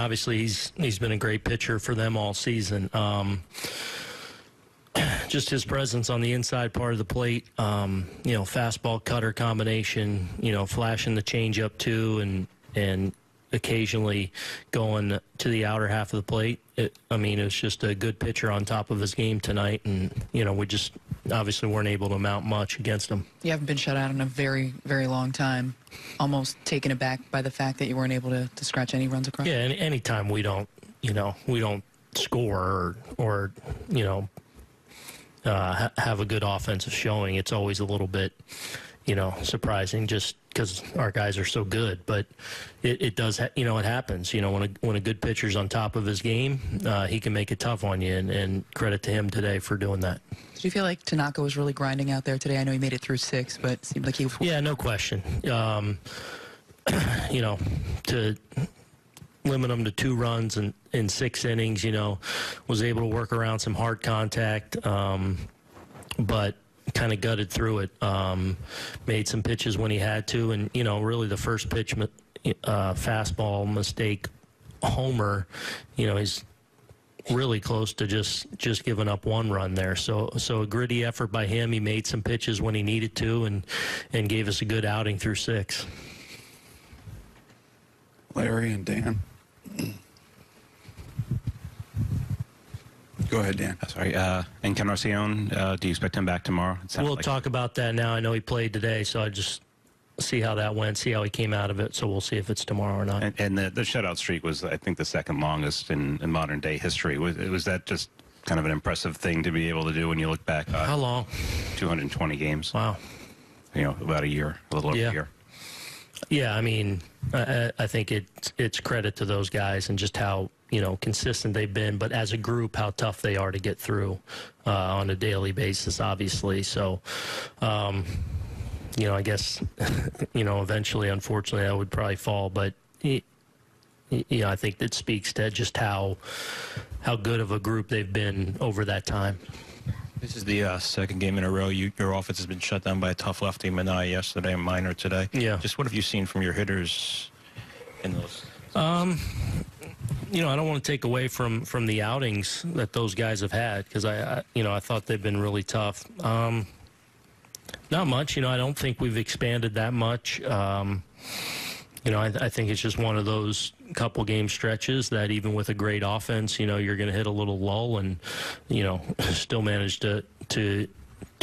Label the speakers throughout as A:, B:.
A: obviously he's been a great pitcher for them all season. Just his presence on the inside part of the plate, fastball cutter combination, flashing the changeup too, and occasionally going to the outer half of the plate. It was just a good pitcher on top of his game tonight, and we just obviously weren't able to mount much against him. You haven't been shut out in a very, very long time. Almost taken aback by the fact that you weren't able to scratch any runs across. Yeah, anytime we don't score or have a good offensive showing, it's always a little bit, surprising just because our guys are so good. But it does, it happens. When a good pitcher's on top of his game, he can make it tough on you, and credit to him today for doing that. Did you feel like Tanaka was really grinding out there today? I know he made it through 6, but it seemed like he was... Yeah, no question. To limit him to 2 runs in 6 innings, was able to work around some hard contact, but kind of gutted through it. Made some pitches when he had to, and, really the first pitch fastball mistake homer, he's really close to just giving up 1 run there. So a gritty effort by him. He made some pitches when he needed to and gave us a good outing through 6.
B: Larry and Dan. Go ahead, Dan.
C: Sorry. Encarnarcion, do you expect him back tomorrow?
A: We'll talk about that now. I know he played today, so I just see how that went, see how he came out of it. So we'll see if it's tomorrow or not.
C: And the shutout streak was, I think, the 2nd longest in modern-day history. Was that just kind of an impressive thing to be able to do when you look back?
A: How long?
C: 220 games.
A: Wow.
C: About a year, a little over a year.
A: Yeah, I think it's credit to those guys and just how consistent they've been, but as a group, how tough they are to get through on a daily basis, obviously. So, I guess, eventually, unfortunately, that would probably fall, but I think that speaks to just how good of a group they've been over that time.
D: This is the 2nd game in a row. Your offense has been shut down by a tough lefty, Manai, yesterday, and Minor today.
A: Yeah.
D: Just what have you seen from your hitters in those?
A: I don't want to take away from the outings that those guys have had, because I thought they've been really tough. Not much. I don't think we've expanded that much. I think it's just one of those couple game stretches that even with a great offense, you're going to hit a little lull and, still manage to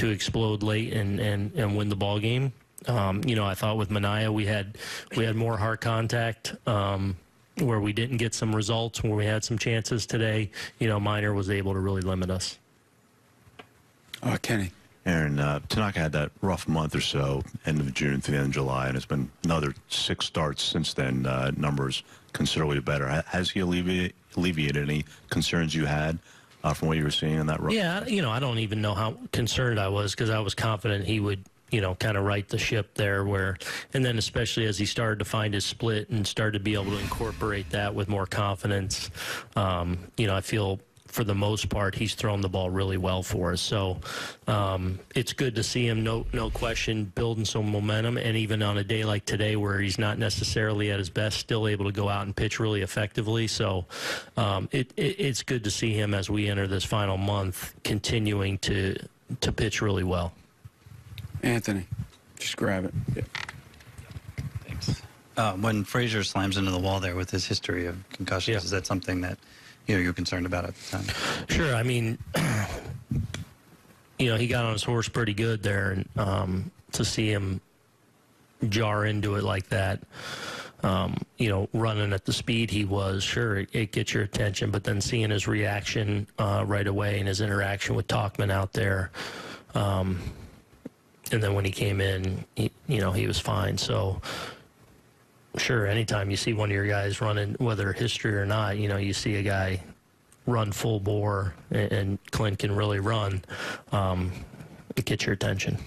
A: explode late and win the ball game. I thought with Manaya we had more hard contact where we didn't get some results, where we had some chances today. Minor was able to really limit us.
B: Kenny.
E: Aaron, Tanaka had that rough month or so, end of June to the end of July, and it's been another 6 starts since then. Numbers considerably better. Has he alleviated any concerns you had from what you were seeing in that rough?
A: Yeah, I don't even know how concerned I was, because I was confident he would, kind of right the ship there. And then especially as he started to find his split and started to be able to incorporate that with more confidence, I feel, for the most part, he's thrown the ball really well for us. So it's good to see him, no question, building some momentum. And even on a day like today where he's not necessarily at his best, still able to go out and pitch really effectively. So it's good to see him as we enter this final month continuing to pitch really well.
B: Anthony, just grab it. Yeah.
F: Thanks. When Frazier slams into the wall there with his history of concussions, is that something that you're concerned about at the time?
A: Sure. He got on his horse pretty good there, and to see him jar into it like that, running at the speed he was, sure, it gets your attention, but then seeing his reaction right away and his interaction with Tauchman out there, and then when he came in, he was fine. So, sure, anytime you see one of your guys running, whether history or not, you see a guy run full bore, and Clint can really run, it gets your attention.